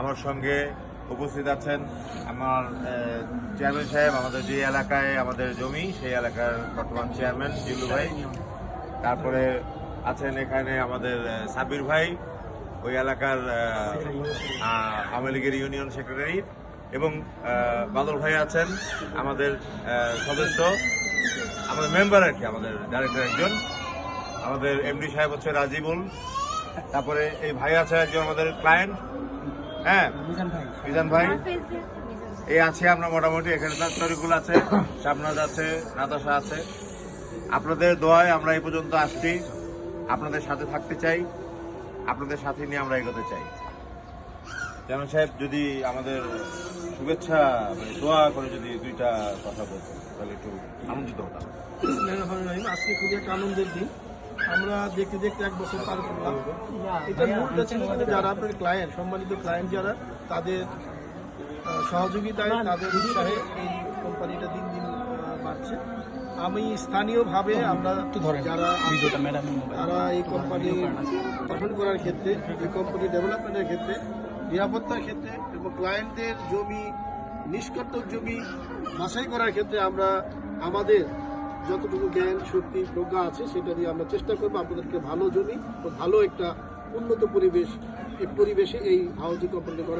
আমার সঙ্গে উপস্থিত আছেন আমার চেয়ারম্যান সাহেব, আমাদের যে এলাকায় আমাদের জমি সেই এলাকার বর্তমান চেয়ারম্যান জিল্লু ভাই। তারপরে আছেন এখানে আমাদের সাব্বির ভাই, ওই এলাকার আওয়ামী লীগের ইউনিয়ন সেক্রেটারি, এবং বাদল ভাই আছেন আমাদের সদস্য, আমাদের মেম্বার আর কি, আমাদের ডাইরেক্টর একজন, আমাদের এমডি সাহেব হচ্ছে রাজিবুল। তারপরে এই ভাই আছে একজন আমাদের ক্লায়েন্ট, হ্যাঁ মিজান ভাই। এই আছি আমরা মোটামুটি। এখানে তার তরিকুল আছে, শাবনাজ আছে, নাতাশা আছে। আপনাদের দোয়ায় আমরা এই পর্যন্ত আসছি, আপনাদের সাথে থাকতে চাই, আপনাদের সাথে নিয়ে আমরা এগোতে চাই। চেয়ারম্যান সাহেব যদি আমাদের শুভেচ্ছা দোয়া করে যদি দুইটা কথা বলতেন তাহলে একটু আনন্দিত হতাম। আজকে খুবই একটা আনন্দের দিন। আমরা দেখতে দেখতে 1 বছর পার করলাম। এটার মূলটা ছিল যারা আপনার ক্লায়েন্ট, সম্মানিত ক্লায়েন্ট যারা, তাদের সহযোগিতায়, তাদের উৎসাহে এই কোম্পানিটা দিন দিন বাড়ছে। আমি স্থানীয়ভাবে আমরা যারা তারা এই কোম্পানি গঠন করার ক্ষেত্রে, এই কোম্পানি ডেভেলপমেন্টের ক্ষেত্রে, নিরাপত্তার ক্ষেত্রে এবং ক্লায়েন্টদের জমি, নিষ্কর্তক জমি বাছাই করার ক্ষেত্রে আমরা আমাদের যতটুকু জ্ঞান, শক্তি, প্রজ্ঞা আছে সেটা দিয়ে আমরা চেষ্টা করবো আপনাদেরকে ভালো জমি ও ভালো একটা উন্নত পরিবেশে এই হাউজিং কোম্পানি করার।